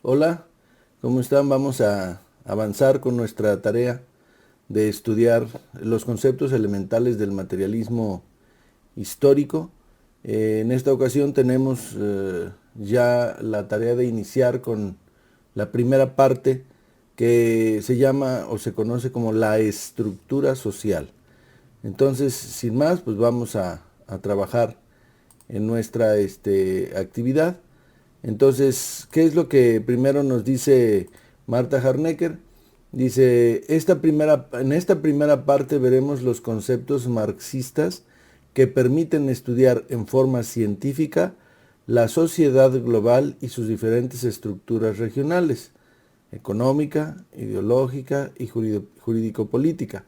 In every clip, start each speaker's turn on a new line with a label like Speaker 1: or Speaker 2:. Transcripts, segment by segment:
Speaker 1: Hola, ¿cómo están? Vamos a avanzar con nuestra tarea de estudiar los conceptos elementales del materialismo histórico. En esta ocasión tenemos ya la tarea de iniciar con la primera parte que se llama o se conoce como la estructura social. Entonces, sin más, pues vamos a trabajar en nuestra actividad. Entonces, ¿qué es lo que primero nos dice Marta Harnecker? Dice, en esta primera parte veremos los conceptos marxistas que permiten estudiar en forma científica la sociedad global y sus diferentes estructuras regionales, económica, ideológica y jurídico-política.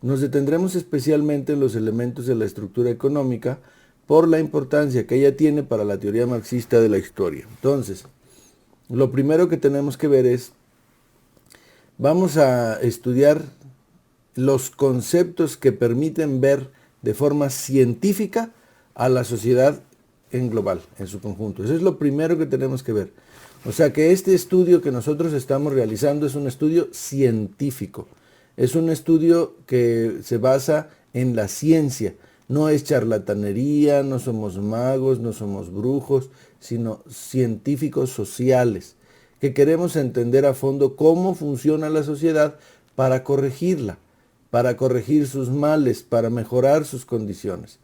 Speaker 1: Nos detendremos especialmente en los elementos de la estructura económica por la importancia que ella tiene para la teoría marxista de la historia. Entonces, lo primero que tenemos que ver es, vamos a estudiar los conceptos que permiten ver de forma científica a la sociedad en global, en su conjunto. Eso es lo primero que tenemos que ver. O sea que este estudio que nosotros estamos realizando es un estudio científico. Es un estudio que se basa en la ciencia. No es charlatanería, no somos magos, no somos brujos, sino científicos sociales, que queremos entender a fondo cómo funciona la sociedad para corregirla, para corregir sus males, para mejorar sus condiciones.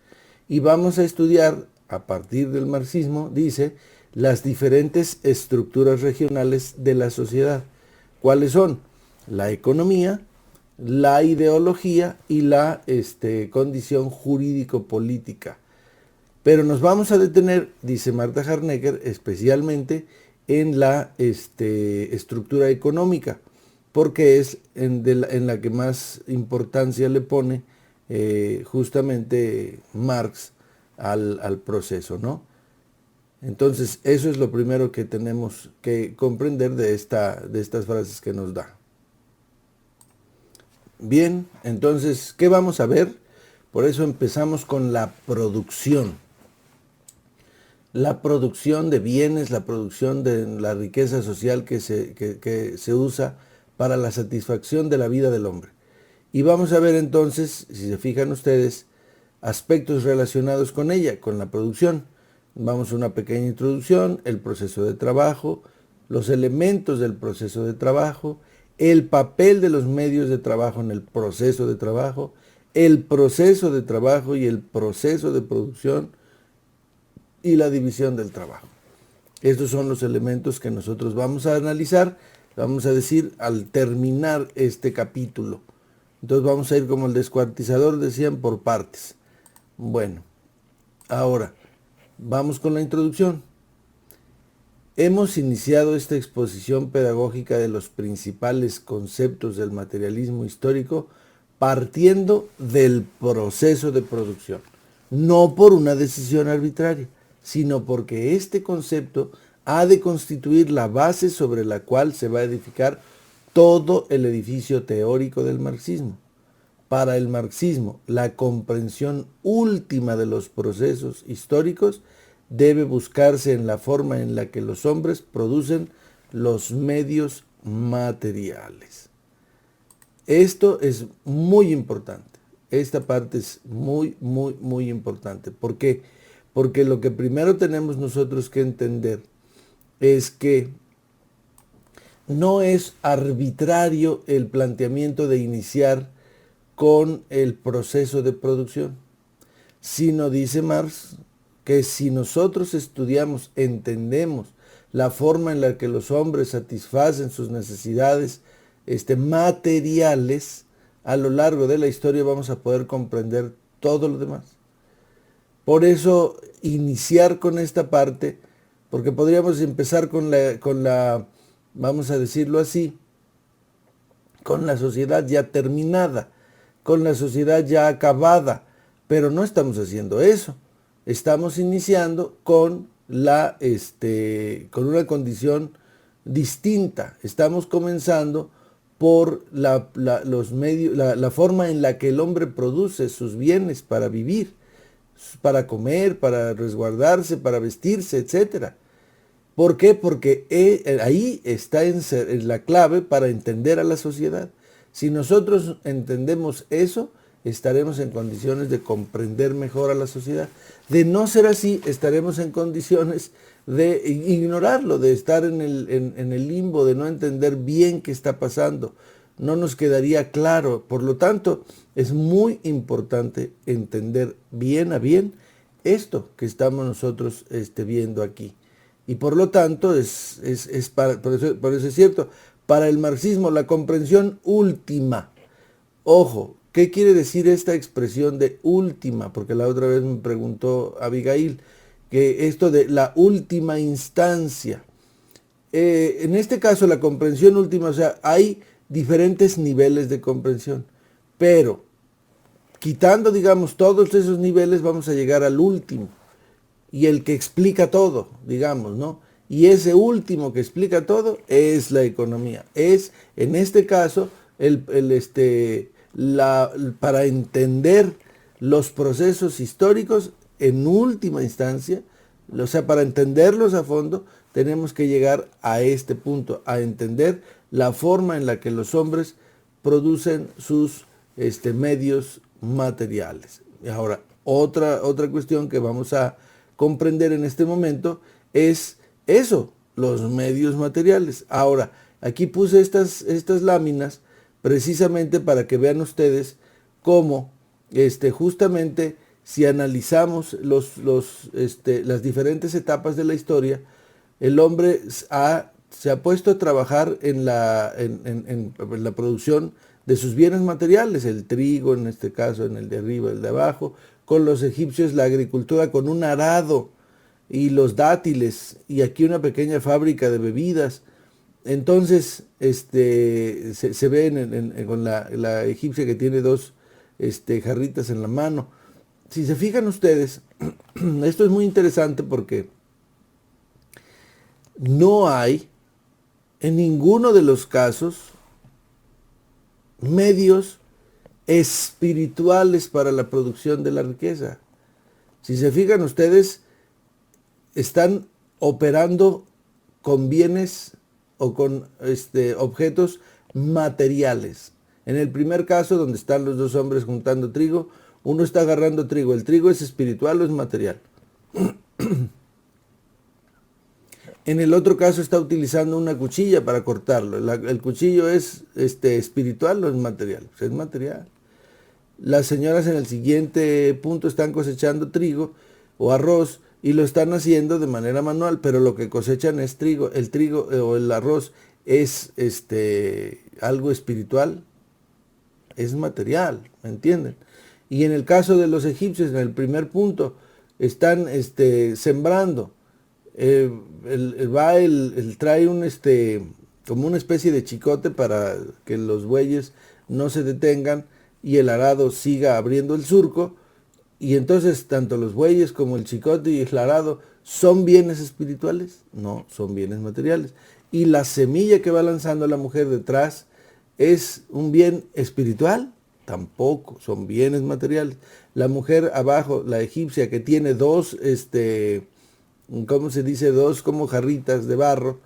Speaker 1: Y vamos a estudiar, a partir del marxismo, dice, las diferentes estructuras regionales de la sociedad. ¿Cuáles son? La economía, la ideología y la condición jurídico-política. Pero nos vamos a detener, dice Marta Harnecker, especialmente en la estructura económica, porque es en la que más importancia le pone justamente Marx al proceso, ¿no? Entonces, eso es lo primero que tenemos que comprender de estas frases que nos da. Bien, entonces, ¿qué vamos a ver? Por eso empezamos con la producción. La producción de bienes, la producción de la riqueza social que se usa para la satisfacción de la vida del hombre. Y vamos a ver entonces, si se fijan ustedes, aspectos relacionados con ella, con la producción. Vamos a una pequeña introducción, el proceso de trabajo, los elementos del proceso de trabajo, el papel de los medios de trabajo en el proceso de trabajo, el proceso de trabajo y el proceso de producción y la división del trabajo. Estos son los elementos que nosotros vamos a analizar, vamos a decir, al terminar este capítulo. Entonces vamos a ir como el descuartizador, decían, por partes. Bueno, ahora, vamos con la introducción. Hemos iniciado esta exposición pedagógica de los principales conceptos del materialismo histórico partiendo del proceso de producción, no por una decisión arbitraria, sino porque este concepto ha de constituir la base sobre la cual se va a edificar todo el edificio teórico del marxismo. Para el marxismo, la comprensión última de los procesos históricos debe buscarse en la forma en la que los hombres producen los medios materiales. Esto es muy importante. Esta parte es muy importante. ¿Por qué? Porque lo que primero tenemos nosotros que entender es que no es arbitrario el planteamiento de iniciar con el proceso de producción, sino, dice Marx, que si nosotros estudiamos, entendemos la forma en la que los hombres satisfacen sus necesidades materiales, a lo largo de la historia vamos a poder comprender todo lo demás. Por eso, iniciar con esta parte, porque podríamos empezar con la, vamos a decirlo así, con la sociedad ya terminada, con la sociedad ya acabada, pero no estamos haciendo eso. Estamos iniciando con con una condición distinta. Estamos comenzando por los medios, la forma en la que el hombre produce sus bienes para vivir, para comer, para resguardarse, para vestirse, etcétera. ¿Por qué? Porque ahí está en la clave para entender a la sociedad. Si nosotros entendemos eso, estaremos en condiciones de comprender mejor a la sociedad. De no ser así, estaremos en condiciones de ignorarlo, de estar en el limbo, de no entender bien qué está pasando. No nos quedaría claro. Por lo tanto, es muy importante entender bien a bien esto que estamos nosotros viendo aquí. Y por lo tanto, por eso es cierto, para el marxismo la comprensión última. Ojo, ¿qué quiere decir esta expresión de última? Porque la otra vez me preguntó Abigail, que esto de la última instancia. En este caso, la comprensión última, o sea, hay diferentes niveles de comprensión, pero quitando, digamos, todos esos niveles, vamos a llegar al último y el que explica todo, digamos, ¿no? Y ese último que explica todo es la economía. Es, en este caso, para entender los procesos históricos en última instancia, o sea, para entenderlos a fondo, tenemos que llegar a este punto, a entender la forma en la que los hombres producen sus medios materiales. Y ahora, otra cuestión que vamos a comprender en este momento es eso, los medios materiales. Ahora, aquí puse estas láminas precisamente para que vean ustedes cómo justamente si analizamos las diferentes etapas de la historia, el hombre se ha puesto a trabajar en la producción de sus bienes materiales, el trigo en este caso, en el de arriba, el de abajo, con los egipcios la agricultura con un arado y los dátiles, y aquí una pequeña fábrica de bebidas. Entonces, se ve con la egipcia que tiene dos jarritas en la mano. Si se fijan ustedes, esto es muy interesante porque no hay en ninguno de los casos medios espirituales para la producción de la riqueza. Si se fijan ustedes, están operando con bienes o con objetos materiales. En el primer caso, donde están los dos hombres juntando trigo, uno está agarrando trigo. ¿El trigo es espiritual o es material? En el otro caso está utilizando una cuchilla para cortarlo. El cuchillo es espiritual o es material. Pues es material. Las señoras en el siguiente punto están cosechando trigo o arroz y lo están haciendo de manera manual, pero lo que cosechan es trigo. El trigo o el arroz es algo espiritual, es material, ¿me entienden? Y en el caso de los egipcios, en el primer punto, están sembrando. Trae como una especie de chicote para que los bueyes no se detengan y el arado siga abriendo el surco, y entonces tanto los bueyes como el chicote y el arado son bienes espirituales, no, son bienes materiales. Y la semilla que va lanzando la mujer detrás es un bien espiritual, tampoco, son bienes materiales. La mujer abajo, la egipcia, que tiene dos, ¿cómo se dice? Dos como jarritas de barro,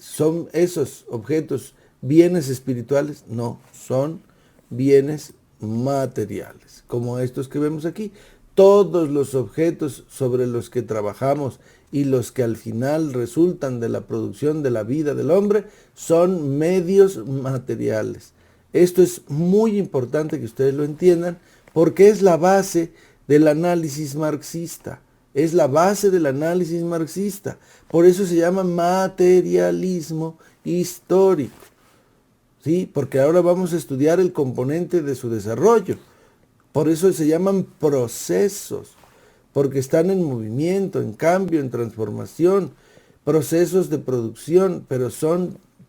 Speaker 1: son esos objetos bienes espirituales, no, son bienes materiales, como estos que vemos aquí. Todos los objetos sobre los que trabajamos y los que al final resultan de la producción de la vida del hombre son medios materiales. Esto es muy importante que ustedes lo entiendan porque es la base del análisis marxista. Es la base del análisis marxista. Por eso se llama materialismo histórico. ¿Sí? Porque ahora vamos a estudiar el componente de su desarrollo. Por eso se llaman procesos, porque están en movimiento, en cambio, en transformación, procesos de producción, pero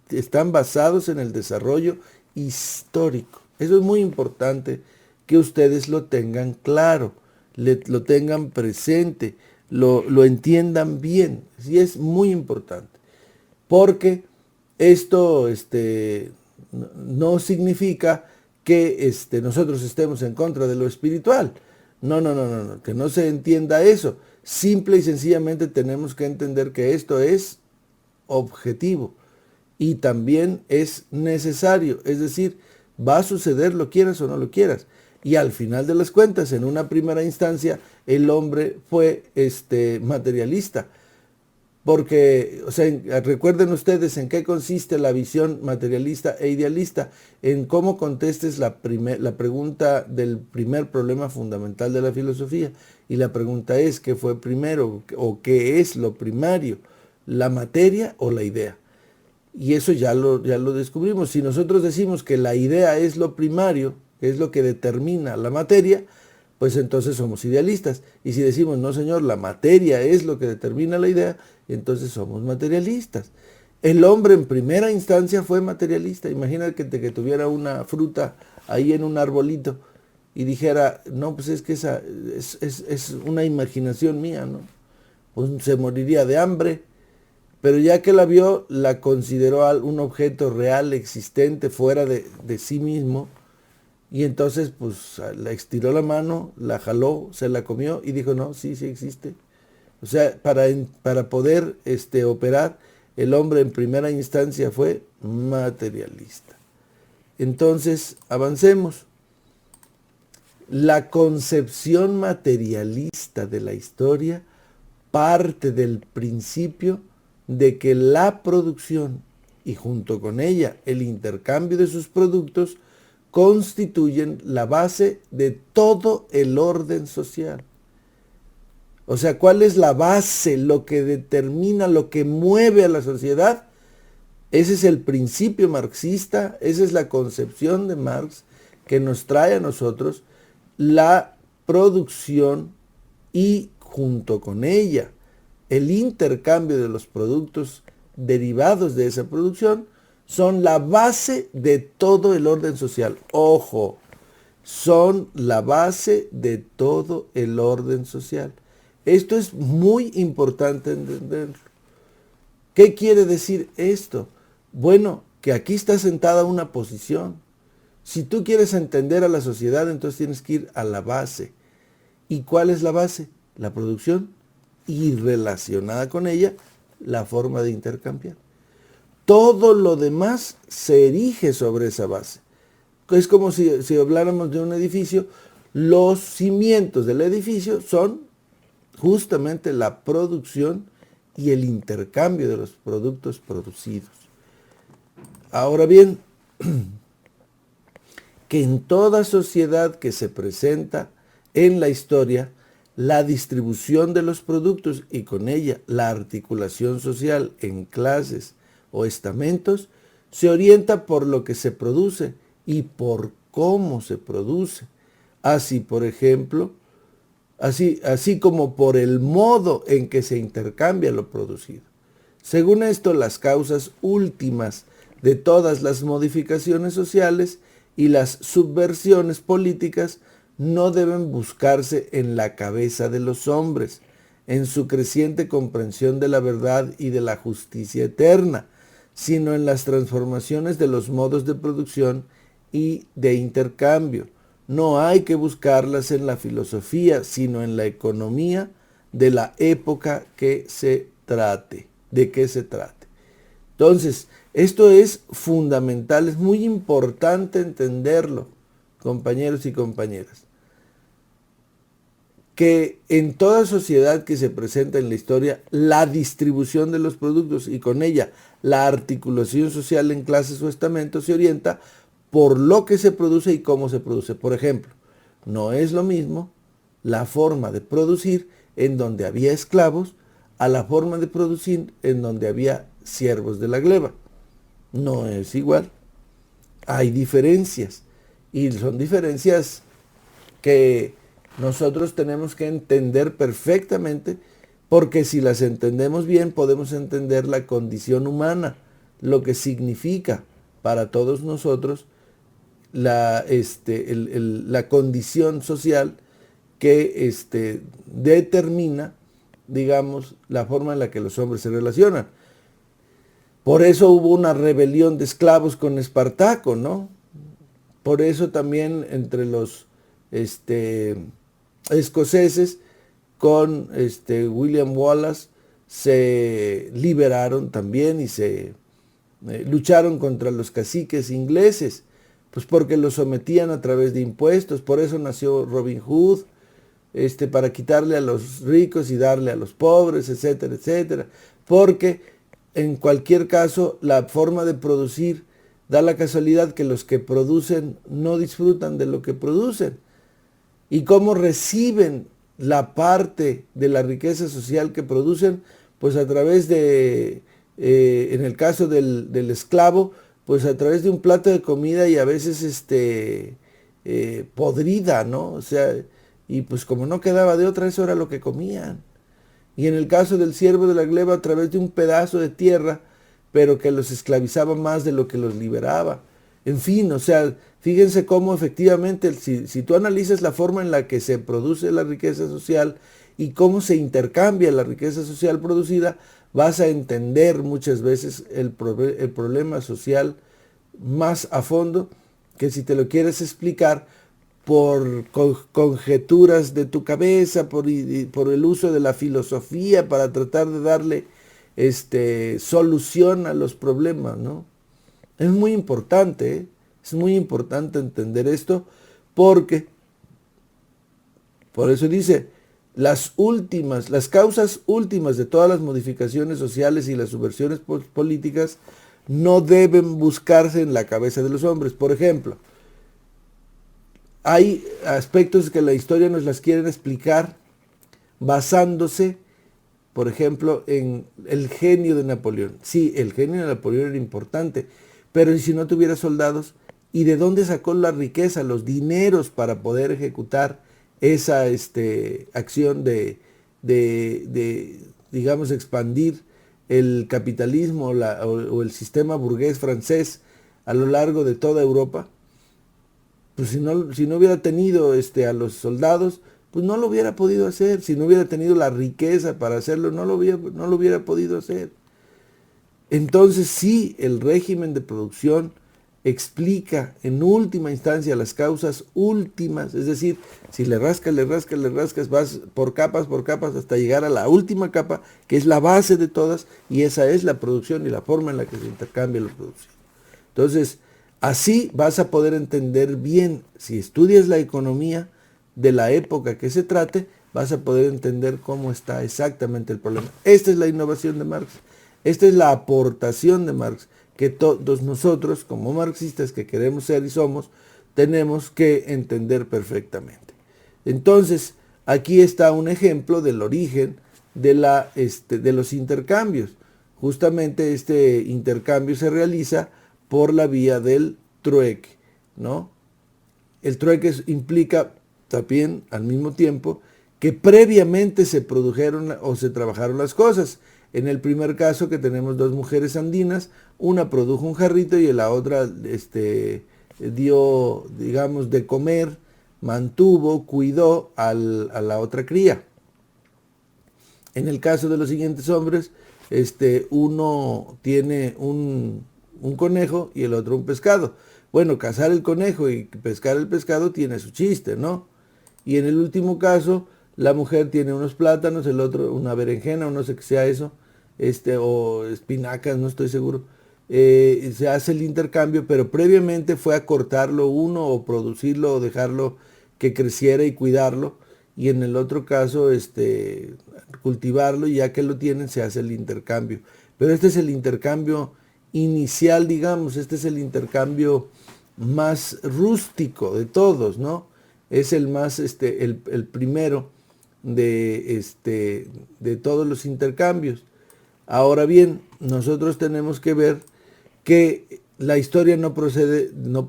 Speaker 1: están basados en el desarrollo histórico. Eso es muy importante que ustedes lo tengan claro, lo tengan presente, lo entiendan bien. Sí, es muy importante, porque esto no significa que nosotros estemos en contra de lo espiritual. No, que no se entienda eso. Simple y sencillamente tenemos que entender que esto es objetivo y también es necesario, es decir, va a suceder lo quieras o no lo quieras. Y al final de las cuentas, en una primera instancia, el hombre fue materialista. Porque, o sea, recuerden ustedes en qué consiste la visión materialista e idealista, en cómo contestes la pregunta del primer problema fundamental de la filosofía. Y la pregunta es, ¿qué fue primero o qué es lo primario? ¿La materia o la idea? Y eso ya lo descubrimos. Si nosotros decimos que la idea es lo primario, que es lo que determina la materia, pues entonces somos idealistas. Y si decimos, no señor, la materia es lo que determina la idea, entonces somos materialistas. El hombre en primera instancia fue materialista. Imagínate que tuviera una fruta ahí en un arbolito y dijera, no, pues es que esa es una imaginación mía, ¿no? Pues se moriría de hambre. Pero ya que la vio, la consideró un objeto real, existente, fuera de sí mismo. Y entonces, pues, la estiró la mano, la jaló, se la comió y dijo, no, sí, sí existe. O sea, para poder operar, el hombre en primera instancia fue materialista. Entonces, avancemos. La concepción materialista de la historia parte del principio de que la producción y junto con ella el intercambio de sus productos constituyen la base de todo el orden social. O sea, ¿cuál es la base, lo que determina, lo que mueve a la sociedad? Ese es el principio marxista, esa es la concepción de Marx que nos trae a nosotros la producción y junto con ella el intercambio de los productos derivados de esa producción son la base de todo el orden social. Ojo, son la base de todo el orden social. Esto es muy importante entenderlo. ¿Qué quiere decir esto? Bueno, que aquí está sentada una posición. Si tú quieres entender a la sociedad, entonces tienes que ir a la base. ¿Y cuál es la base? La producción y relacionada con ella, la forma de intercambiar. Todo lo demás se erige sobre esa base. Es como si habláramos de un edificio, los cimientos del edificio son justamente la producción y el intercambio de los productos producidos. Ahora bien, que en toda sociedad que se presenta en la historia, la distribución de los productos y con ella la articulación social en clases o estamentos se orienta por lo que se produce y por cómo se produce. Así, por ejemplo, así como por el modo en que se intercambia lo producido. Según esto, las causas últimas de todas las modificaciones sociales y las subversiones políticas no deben buscarse en la cabeza de los hombres, en su creciente comprensión de la verdad y de la justicia eterna, sino en las transformaciones de los modos de producción y de intercambio. No hay que buscarlas en la filosofía, sino en la economía de la época que se trate, de qué se trate. Entonces, esto es fundamental, es muy importante entenderlo, compañeros y compañeras, que en toda sociedad que se presenta en la historia, la distribución de los productos y con ella la articulación social en clases o estamentos se orienta por lo que se produce y cómo se produce. Por ejemplo, no es lo mismo la forma de producir en donde había esclavos a la forma de producir en donde había siervos de la gleba. No es igual. Hay diferencias y son diferencias que nosotros tenemos que entender perfectamente, porque si las entendemos bien podemos entender la condición humana, lo que significa para todos nosotros la condición social que determina, digamos, la forma en la que los hombres se relacionan. Por eso hubo una rebelión de esclavos con Espartaco, ¿no? Por eso también entre los escoceses con William Wallace se liberaron también y se lucharon contra los caciques ingleses, pues porque los sometían a través de impuestos. Por eso nació Robin Hood, para quitarle a los ricos y darle a los pobres, etcétera, etcétera. Porque en cualquier caso la forma de producir da la casualidad que los que producen no disfrutan de lo que producen. Y cómo reciben la parte de la riqueza social que producen, pues a través de, en el caso del esclavo, pues a través de un plato de comida y a veces podrida, ¿no? O sea, y pues como no quedaba de otra, eso era lo que comían. Y en el caso del siervo de la gleba, a través de un pedazo de tierra, pero que los esclavizaba más de lo que los liberaba. En fin, o sea, fíjense cómo efectivamente, si tú analizas la forma en la que se produce la riqueza social y cómo se intercambia la riqueza social producida, vas a entender muchas veces el problema social más a fondo que si te lo quieres explicar por conjeturas de tu cabeza, por el uso de la filosofía para tratar de darle solución a los problemas, ¿no? Es muy importante, ¿eh? Es muy importante entender esto porque, por eso dice, las causas últimas de todas las modificaciones sociales y las subversiones políticas no deben buscarse en la cabeza de los hombres. Por ejemplo, hay aspectos que la historia nos las quieren explicar basándose, por ejemplo, en el genio de Napoleón. Sí, el genio de Napoleón era importante, pero ¿y si no tuviera soldados? ¿Y de dónde sacó la riqueza, los dineros para poder ejecutar esa acción de, digamos, expandir el capitalismo o el sistema burgués francés a lo largo de toda Europa? Pues si no hubiera tenido a los soldados, pues no lo hubiera podido hacer. Si no hubiera tenido la riqueza para hacerlo, no lo hubiera podido hacer. Entonces sí, el régimen de producción explica en última instancia las causas últimas, es decir, si le rascas, vas por capas hasta llegar a la última capa, que es la base de todas, y esa es la producción y la forma en la que se intercambia la producción. Entonces, así vas a poder entender bien, si estudias la economía de la época que se trate, vas a poder entender cómo está exactamente el problema. Esta es la innovación de Marx, esta es la aportación de Marx, que todos nosotros, como marxistas que queremos ser y somos, tenemos que entender perfectamente. Entonces, aquí está un ejemplo del origen de los intercambios. Justamente este intercambio se realiza por la vía del trueque, ¿no? El trueque implica también al mismo tiempo que previamente se produjeron o se trabajaron las cosas. En el primer caso, que tenemos dos mujeres andinas, una produjo un jarrito y la otra dio, digamos, de comer, mantuvo, cuidó a la otra cría. En el caso de los siguientes hombres, uno tiene un conejo y el otro un pescado. Bueno, cazar el conejo y pescar el pescado tiene su chiste, ¿no? Y en el último caso, la mujer tiene unos plátanos, el otro una berenjena, o no sé qué sea eso, o espinacas, no estoy seguro. Se hace el intercambio, pero previamente fue a cortarlo uno o producirlo o dejarlo que creciera y cuidarlo. Y en el otro caso, cultivarlo, y ya que lo tienen, se hace el intercambio. Pero este es el intercambio inicial, digamos, este es el intercambio más rústico de todos, ¿no? Es el más, el primero de todos los intercambios. Ahora bien, nosotros tenemos que ver que la historia no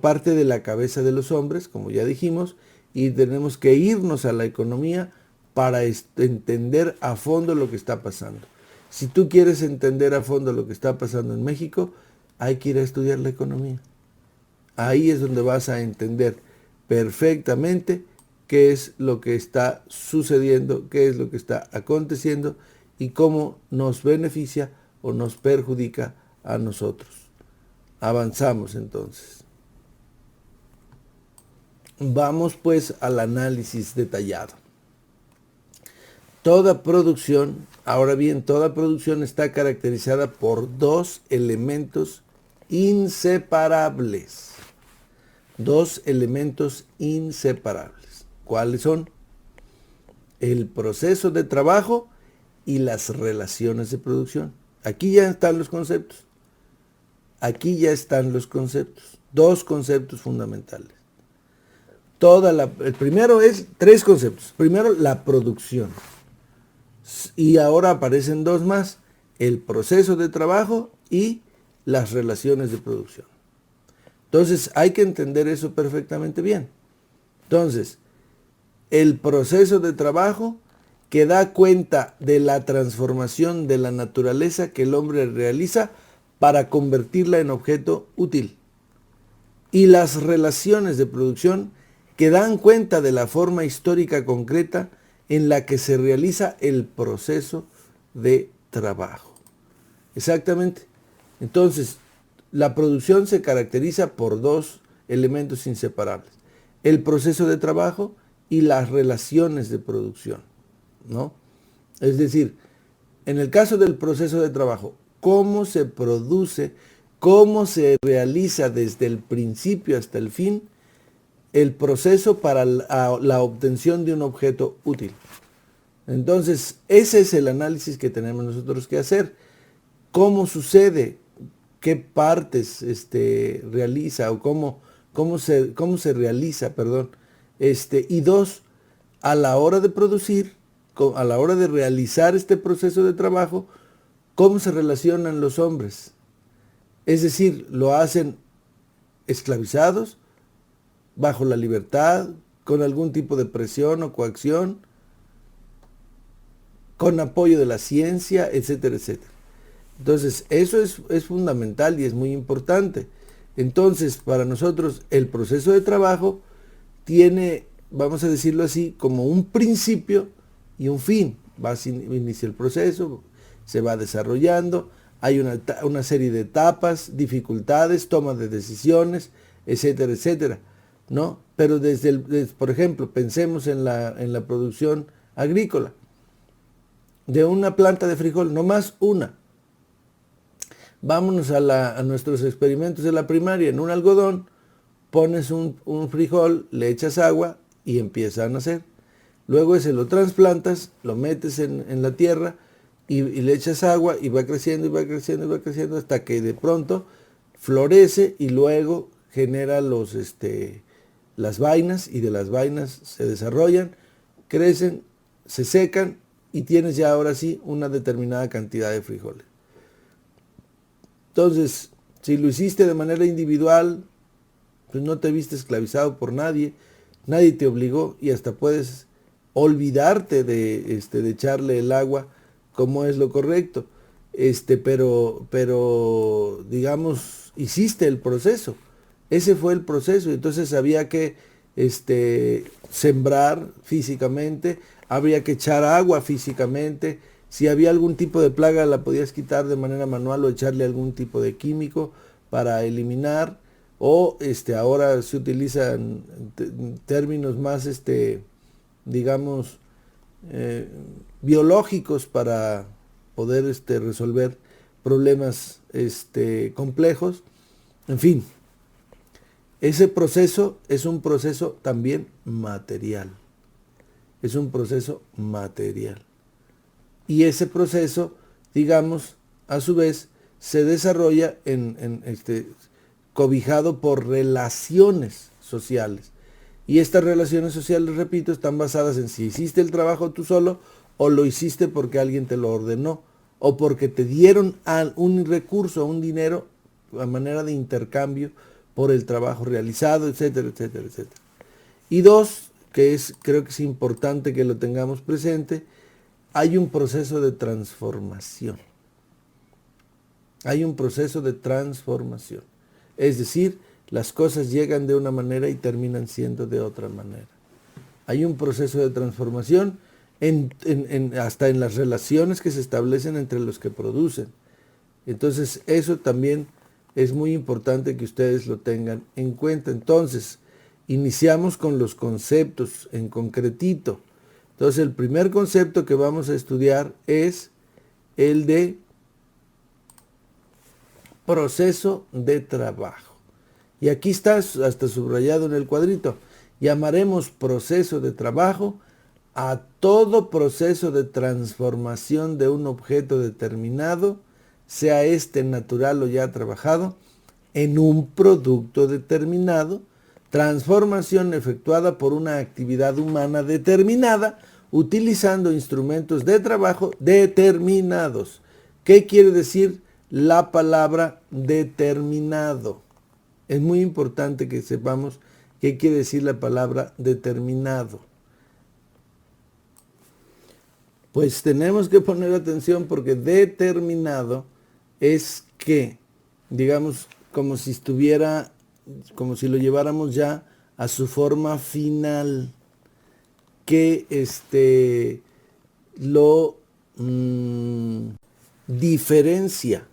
Speaker 1: parte de la cabeza de los hombres, como ya dijimos, y tenemos que irnos a la economía para entender a fondo lo que está pasando. Si tú quieres entender a fondo lo que está pasando en México, hay que ir a estudiar la economía. Ahí es donde vas a entender perfectamente qué es lo que está sucediendo, qué es lo que está aconteciendo y cómo nos beneficia o nos perjudica a nosotros. Avanzamos entonces. Vamos pues al análisis detallado. Toda producción, ahora bien, toda producción está caracterizada por dos elementos inseparables. Dos elementos inseparables. ¿Cuáles son? El proceso de trabajo y las relaciones de producción. Aquí ya están los conceptos. Aquí ya están los conceptos. Dos conceptos fundamentales. El primero es tres conceptos. Primero, la producción. Y ahora aparecen dos más. El proceso de trabajo y las relaciones de producción. Entonces, hay que entender eso perfectamente bien. Entonces, el proceso de trabajo que da cuenta de la transformación de la naturaleza que el hombre realiza para convertirla en objeto útil. Y las relaciones de producción que dan cuenta de la forma histórica concreta en la que se realiza el proceso de trabajo. Exactamente. Entonces, la producción se caracteriza por dos elementos inseparables. El proceso de trabajo y las relaciones de producción, ¿no? Es decir, en el caso del proceso de trabajo, cómo se produce, cómo se realiza desde el principio hasta el fin el proceso para la obtención de un objeto útil. Entonces, ese es el análisis que tenemos nosotros que hacer. ¿Cómo sucede? ¿Qué partes realiza o cómo se realiza, perdón? Y dos, a la hora de producir, a la hora de realizar este proceso de trabajo, ¿cómo se relacionan los hombres? Es decir, ¿lo hacen esclavizados, bajo la libertad, con algún tipo de presión o coacción, con apoyo de la ciencia, etcétera, etcétera? Entonces, eso es fundamental y es muy importante. Entonces, para nosotros, el proceso de trabajo tiene, vamos a decirlo así, como un principio y un fin. Inicia el proceso, se va desarrollando, hay una serie de etapas, dificultades, toma de decisiones, etcétera, etcétera, ¿no? Pero por ejemplo, pensemos en la producción agrícola de una planta de frijol, no más una. Vámonos a nuestros experimentos de la primaria. En un algodón pones un frijol, le echas agua y empieza a nacer. Luego ese lo trasplantas, lo metes en la tierra y le echas agua y va creciendo y va creciendo y va creciendo hasta que de pronto florece y luego genera las vainas, y de las vainas se desarrollan, crecen, se secan y tienes ya ahora sí una determinada cantidad de frijoles. Entonces, si lo hiciste de manera individual, pues no te viste esclavizado por nadie, nadie te obligó y hasta puedes olvidarte de echarle el agua como es lo correcto. Pero digamos, hiciste el proceso. Ese fue el proceso. Entonces había que sembrar físicamente, habría que echar agua físicamente. Si había algún tipo de plaga, la podías quitar de manera manual o echarle algún tipo de químico para eliminar. O ahora se utilizan términos más, digamos, biológicos para poder resolver problemas complejos. En fin, ese proceso es un proceso también material. Es un proceso material. Y ese proceso, digamos, a su vez, se desarrolla cobijado por relaciones sociales. Y estas relaciones sociales, repito, están basadas en si hiciste el trabajo tú solo o lo hiciste porque alguien te lo ordenó o porque te dieron un recurso, un dinero a manera de intercambio por el trabajo realizado, etcétera, etcétera, etcétera. Y dos, creo que es importante que lo tengamos presente, hay un proceso de transformación. Hay un proceso de transformación. Es decir, las cosas llegan de una manera y terminan siendo de otra manera. Hay un proceso de transformación hasta en las relaciones que se establecen entre los que producen. Entonces, eso también es muy importante que ustedes lo tengan en cuenta. Entonces, iniciamos con los conceptos en concretito. Entonces el primer concepto que vamos a estudiar es el de proceso de trabajo. Y aquí está hasta subrayado en el cuadrito. Llamaremos proceso de trabajo a todo proceso de transformación de un objeto determinado, sea este natural o ya trabajado, en un producto determinado, transformación efectuada por una actividad humana determinada, utilizando instrumentos de trabajo determinados. ¿Qué quiere decir la palabra determinado? Es muy importante que sepamos qué quiere decir la palabra determinado. Pues tenemos que poner atención porque determinado es que, digamos, como si lo lleváramos ya a su forma final, que lo diferencia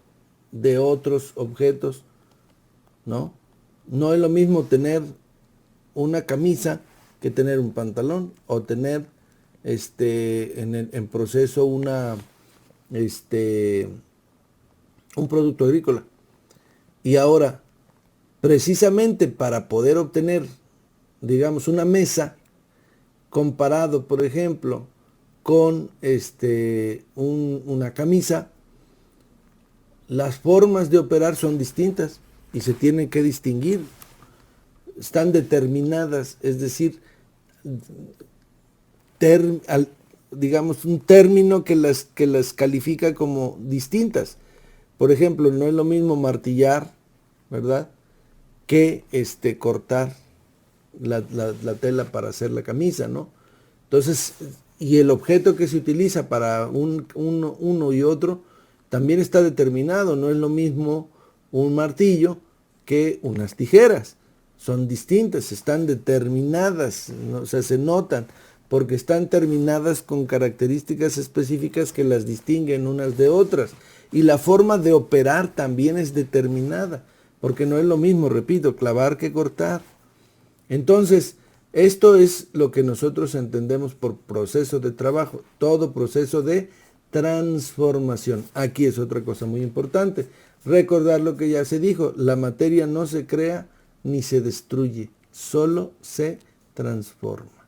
Speaker 1: de otros objetos, ¿no? No es lo mismo tener una camisa que tener un pantalón o tener en proceso un producto agrícola. Y ahora, precisamente para poder obtener, digamos, una mesa, comparado, por ejemplo, con una camisa, las formas de operar son distintas y se tienen que distinguir. Están determinadas, es decir, digamos, un término que las califica como distintas. Por ejemplo, no es lo mismo martillar, ¿verdad?, que cortar la tela para hacer la camisa, ¿no? Entonces, y el objeto que se utiliza para uno y otro también está determinado. No es lo mismo un martillo que unas tijeras. Son distintas, están determinadas, ¿no? O sea, se notan porque están terminadas con características específicas que las distinguen unas de otras. Y la forma de operar también es determinada, porque no es lo mismo, repito, clavar que cortar. Entonces, esto es lo que nosotros entendemos por proceso de trabajo, todo proceso de transformación. Aquí es otra cosa muy importante, recordar lo que ya se dijo: la materia no se crea ni se destruye, solo se transforma.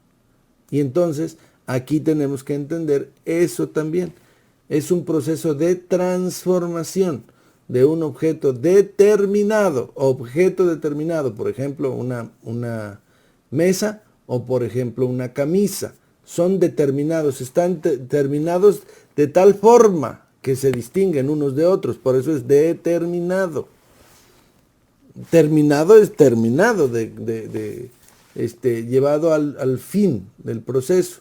Speaker 1: Y entonces, aquí tenemos que entender eso también. Es un proceso de transformación de un objeto determinado, por ejemplo, una mesa o por ejemplo una camisa. Son determinados, están determinados de tal forma que se distinguen unos de otros, por eso es determinado. Terminado es terminado, llevado al fin del proceso.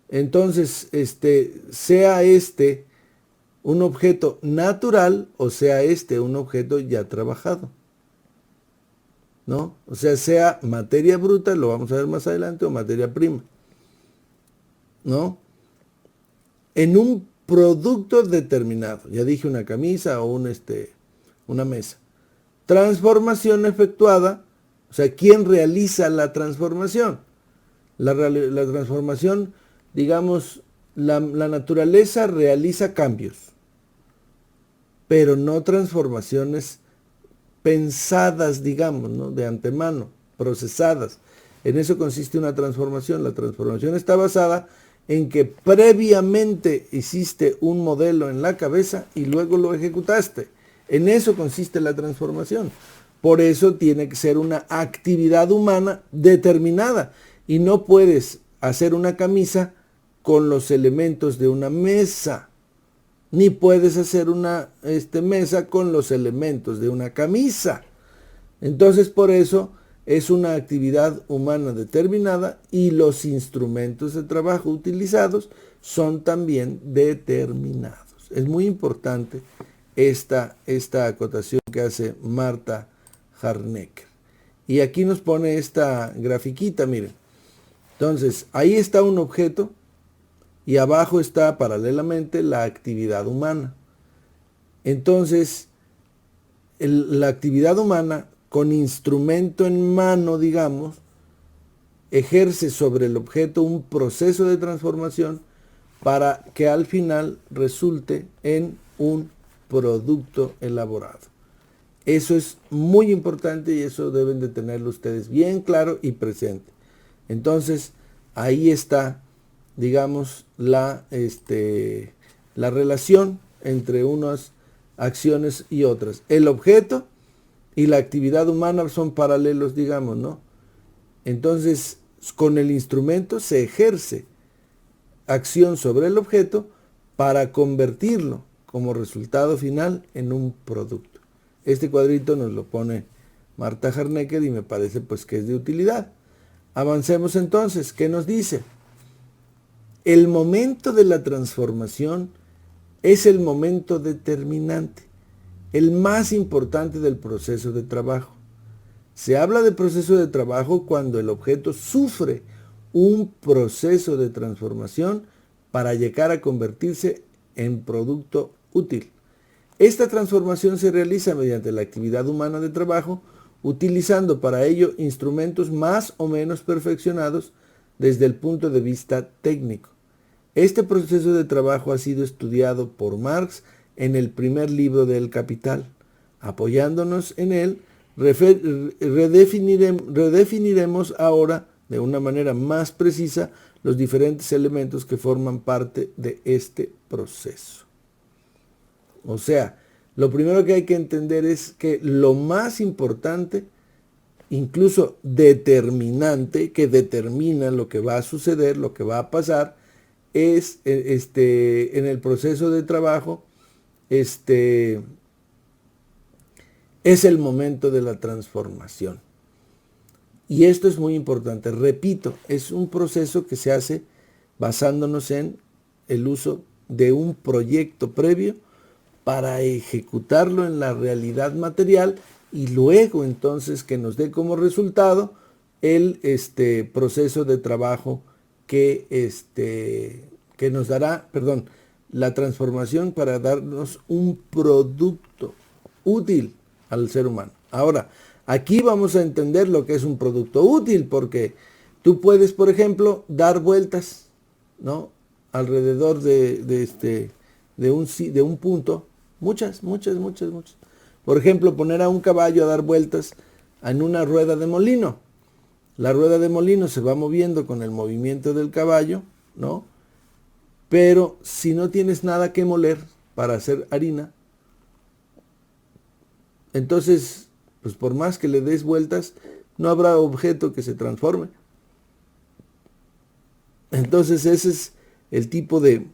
Speaker 1: Entonces, sea un objeto natural o sea un objeto ya trabajado, ¿no? O sea materia bruta, lo vamos a ver más adelante, o materia prima, ¿no? En un producto determinado, ya dije una camisa o una mesa. Transformación efectuada, o sea, ¿quién realiza la transformación? La transformación, digamos, la naturaleza realiza cambios, pero no transformaciones pensadas, digamos, ¿no?, de antemano, procesadas. En eso consiste una transformación. La transformación está basada en que previamente hiciste un modelo en la cabeza y luego lo ejecutaste. En eso consiste la transformación. Por eso tiene que ser una actividad humana determinada. Y no puedes hacer una camisa con los elementos de una mesa, ni puedes hacer una mesa con los elementos de una camisa. Entonces, por eso es una actividad humana determinada y los instrumentos de trabajo utilizados son también determinados. Es muy importante esta acotación que hace Marta Harnecker. Y aquí nos pone esta grafiquita, miren. Entonces, ahí está un objeto y abajo está paralelamente la actividad humana. Entonces, la actividad humana con instrumento en mano, digamos, ejerce sobre el objeto un proceso de transformación para que al final resulte en un producto elaborado. Eso es muy importante y eso deben de tenerlo ustedes bien claro y presente. Entonces, ahí está, digamos, la relación entre unas acciones y otras. El objeto y la actividad humana son paralelos, digamos, ¿no? Entonces, con el instrumento se ejerce acción sobre el objeto para convertirlo como resultado final en un producto. Este cuadrito nos lo pone Marta Harnecker y me parece pues que es de utilidad. Avancemos entonces. ¿Qué nos dice? El momento de la transformación es el momento determinante, el más importante del proceso de trabajo. Se habla de proceso de trabajo cuando el objeto sufre un proceso de transformación para llegar a convertirse en producto útil. Esta transformación se realiza mediante la actividad humana de trabajo, utilizando para ello instrumentos más o menos perfeccionados desde el punto de vista técnico. Este proceso de trabajo ha sido estudiado por Marx en el primer libro de El Capital. Apoyándonos en él, redefiniremos ahora de una manera más precisa los diferentes elementos que forman parte de este proceso. O sea, lo primero que hay que entender es que lo más importante, incluso determinante, que determina lo que va a suceder, lo que va a pasar, es en el proceso de trabajo, es el momento de la transformación. Y esto es muy importante. Repito, es un proceso que se hace basándonos en el uso de un proyecto previo para ejecutarlo en la realidad material y luego entonces que nos dé como resultado el proceso de trabajo que nos dará, la transformación para darnos un producto útil al ser humano. Ahora, aquí vamos a entender lo que es un producto útil, porque tú puedes, por ejemplo, dar vueltas, ¿no?, alrededor de un punto, muchas. Por ejemplo, poner a un caballo a dar vueltas en una rueda de molino. La rueda de molino se va moviendo con el movimiento del caballo, ¿no? Pero si no tienes nada que moler para hacer harina, entonces, pues por más que le des vueltas, no habrá objeto que se transforme. Entonces ese es el tipo de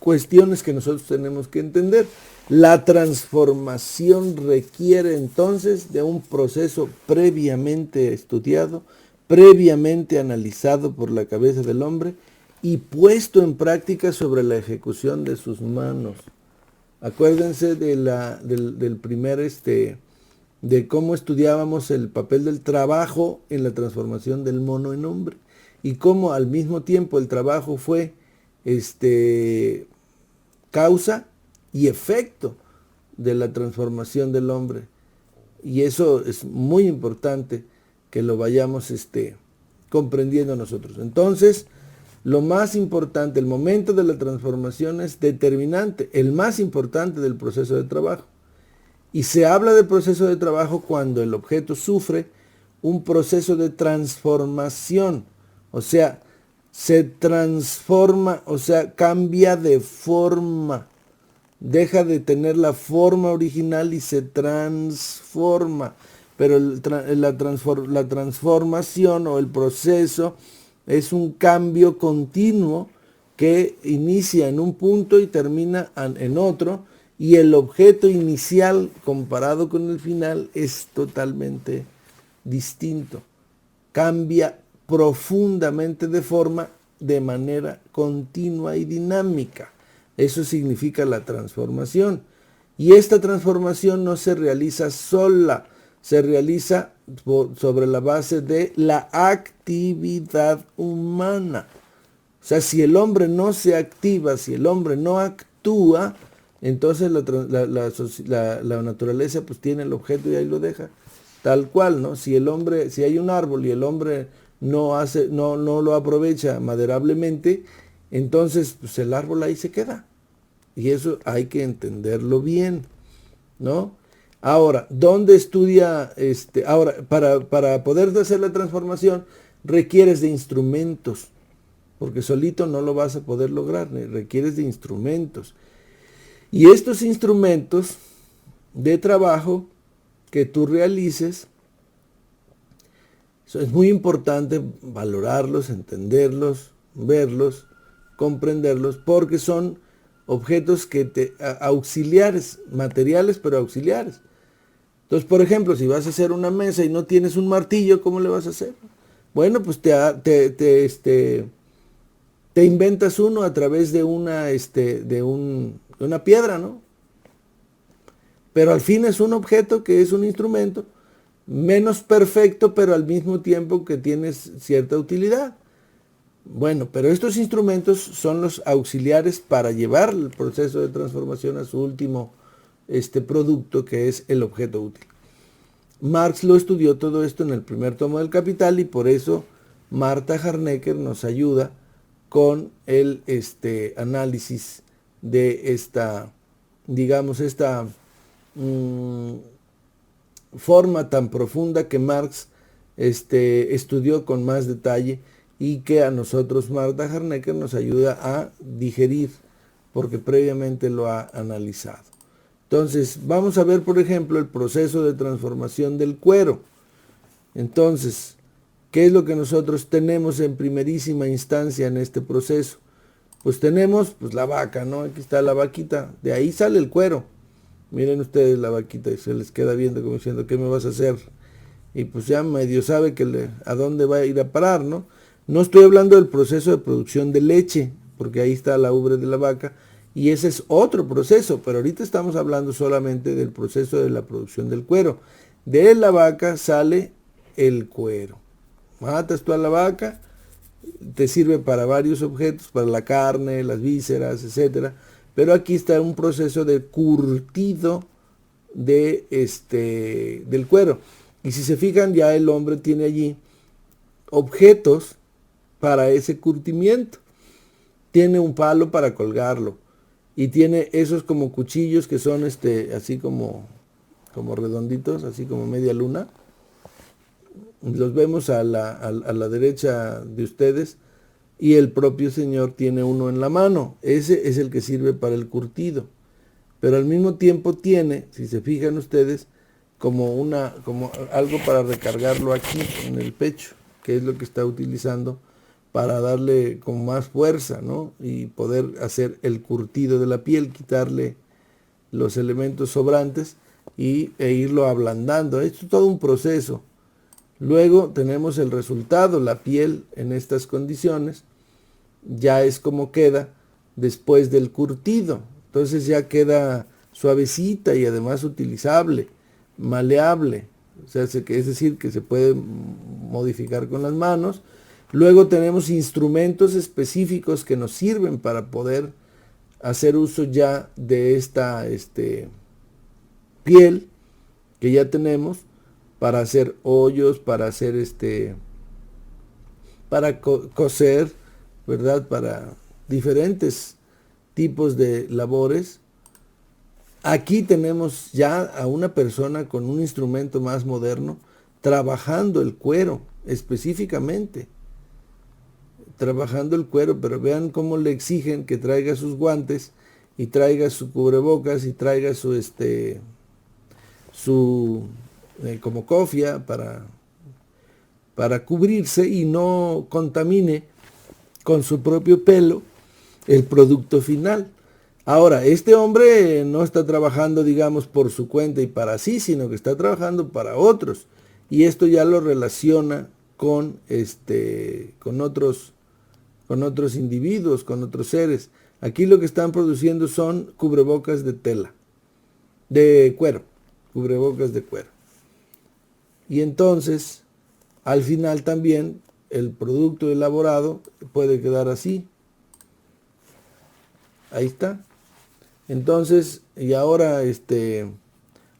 Speaker 1: cuestiones que nosotros tenemos que entender. La transformación requiere entonces de un proceso previamente estudiado, previamente analizado por la cabeza del hombre y puesto en práctica sobre la ejecución de sus manos. Acuérdense del primer, de cómo estudiábamos el papel del trabajo en la transformación del mono en hombre y cómo al mismo tiempo el trabajo fue causa y efecto de la transformación del hombre. Y eso es muy importante que lo vayamos comprendiendo nosotros. Entonces, lo más importante, el momento de la transformación es determinante, el más importante del proceso de trabajo. Y se habla de proceso de trabajo cuando el objeto sufre un proceso de transformación, o sea, se transforma, o sea, cambia de forma, deja de tener la forma original y se transforma. Pero la transformación o el proceso es un cambio continuo que inicia en un punto y termina en otro, y el objeto inicial comparado con el final es totalmente distinto. Cambia profundamente de forma de manera continua y dinámica. Eso significa la transformación. Y esta transformación no se realiza sola, se realiza sobre la base de la actividad humana. O sea, si el hombre no se activa, si el hombre no actúa, entonces la naturaleza pues tiene el objeto y ahí lo deja. Tal cual, ¿no? Si hay un árbol y el hombre no lo aprovecha maderablemente, entonces pues el árbol ahí se queda. Y eso hay que entenderlo bien, ¿no? Ahora, ¿dónde estudia? Ahora, para poder hacer la transformación, requieres de instrumentos, porque solito no lo vas a poder lograr, requieres de instrumentos. Y estos instrumentos de trabajo que tú realices, es muy importante valorarlos, entenderlos, verlos, comprenderlos, porque son objetos auxiliares, materiales pero auxiliares. Entonces, por ejemplo, si vas a hacer una mesa y no tienes un martillo, ¿cómo le vas a hacer? Bueno, pues te inventas uno a través de una piedra, ¿no? Pero al fin es un objeto que es un instrumento menos perfecto, pero al mismo tiempo que tienes cierta utilidad. Bueno, pero estos instrumentos son los auxiliares para llevar el proceso de transformación a su último producto, que es el objeto útil. Marx lo estudió todo esto en el primer tomo del Capital, y por eso Marta Harnecker nos ayuda con el análisis de esta, digamos, esta forma tan profunda que Marx estudió con más detalle, y que a nosotros Marta Harnecker nos ayuda a digerir, porque previamente lo ha analizado. Entonces, vamos a ver, por ejemplo, el proceso de transformación del cuero. Entonces, ¿qué es lo que nosotros tenemos en primerísima instancia en este proceso? Pues tenemos la vaca, ¿no? Aquí está la vaquita, de ahí sale el cuero. Miren ustedes la vaquita, y se les queda viendo como diciendo, ¿qué me vas a hacer? Y pues ya medio sabe a dónde va a ir a parar, ¿no? No estoy hablando del proceso de producción de leche, porque ahí está la ubre de la vaca, y ese es otro proceso, pero ahorita estamos hablando solamente del proceso de la producción del cuero. De la vaca sale el cuero. Matas tú a la vaca, te sirve para varios objetos, para la carne, las vísceras, etcétera. Pero aquí está un proceso de curtido del cuero. Y si se fijan, ya el hombre tiene allí objetos para ese curtimiento. Tiene un palo para colgarlo, y tiene esos como cuchillos que son así como redonditos, así como media luna. Los vemos a la derecha de ustedes, y el propio Señor tiene uno en la mano. Ese es el que sirve para el curtido. Pero al mismo tiempo tiene, si se fijan ustedes, como algo para recargarlo aquí en el pecho, que es lo que está utilizando para darle con más fuerza, ¿no? Y poder hacer el curtido de la piel, quitarle los elementos sobrantes e irlo ablandando. Esto es todo un proceso. Luego tenemos el resultado, la piel en estas condiciones, ya es como queda después del curtido. Entonces ya queda suavecita y además utilizable, maleable, o sea, es decir, que se puede modificar con las manos. Luego tenemos instrumentos específicos que nos sirven para poder hacer uso ya de esta piel que ya tenemos, para hacer hoyos, para hacer para coser, ¿verdad? Para diferentes tipos de labores. Aquí tenemos ya a una persona con un instrumento más moderno trabajando el cuero específicamente. Trabajando el cuero, pero vean cómo le exigen que traiga sus guantes y traiga su cubrebocas y traiga su como cofia para cubrirse y no contamine con su propio pelo el producto final. Ahora, este hombre no está trabajando, digamos, por su cuenta y para sí, sino que está trabajando para otros. Y esto ya lo relaciona con otros individuos, con otros seres. Aquí lo que están produciendo son cubrebocas de tela, de cuero, cubrebocas de cuero. Y entonces, al final también, el producto elaborado puede quedar así. Ahí está. Entonces, y ahora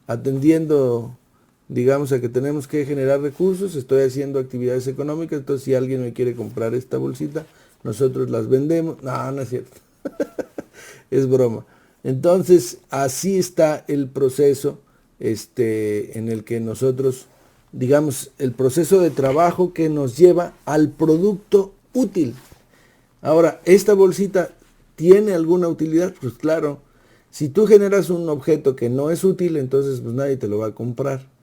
Speaker 1: atendiendo digamos, a que tenemos que generar recursos, estoy haciendo actividades económicas, entonces si alguien me quiere comprar esta bolsita, nosotros las vendemos. No, no es cierto. Es broma. Entonces, así está el proceso en el que nosotros, digamos, el proceso de trabajo que nos lleva al producto útil. Ahora, ¿esta bolsita tiene alguna utilidad? Pues claro, si tú generas un objeto que no es útil, entonces pues nadie te lo va a comprar.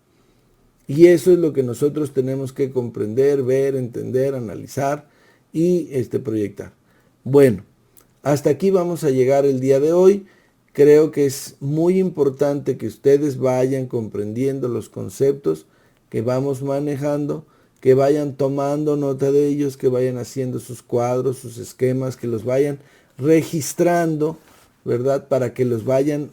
Speaker 1: Y eso es lo que nosotros tenemos que comprender, ver, entender, analizar y proyectar. Bueno, hasta aquí vamos a llegar el día de hoy. Creo que es muy importante que ustedes vayan comprendiendo los conceptos que vamos manejando, que vayan tomando nota de ellos, que vayan haciendo sus cuadros, sus esquemas, que los vayan registrando, ¿verdad? Para que los vayan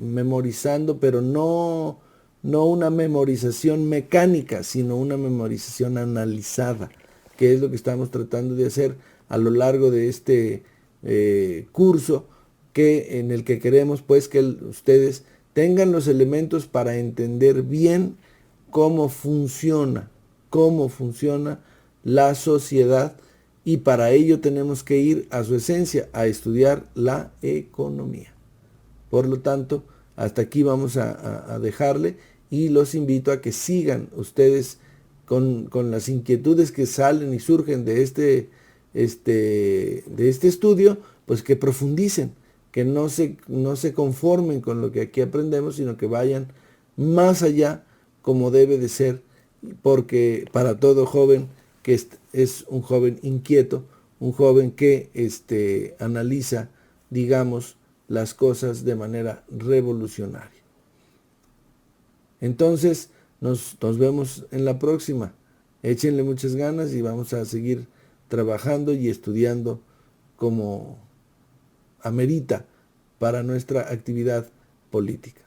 Speaker 1: memorizando, pero no una memorización mecánica, sino una memorización analizada, que es lo que estamos tratando de hacer a lo largo de este curso, en el que queremos pues que ustedes tengan los elementos para entender bien cómo funciona la sociedad, y para ello tenemos que ir a su esencia, a estudiar la economía. Por lo tanto, hasta aquí vamos a dejarle, y los invito a que sigan ustedes con las inquietudes que salen y surgen de este estudio, pues que profundicen, que no se conformen con lo que aquí aprendemos, sino que vayan más allá, como debe de ser, porque para todo joven que es un joven inquieto, un joven que analiza, digamos, las cosas de manera revolucionaria. Entonces, nos vemos en la próxima. Échenle muchas ganas y vamos a seguir trabajando y estudiando como amerita para nuestra actividad política.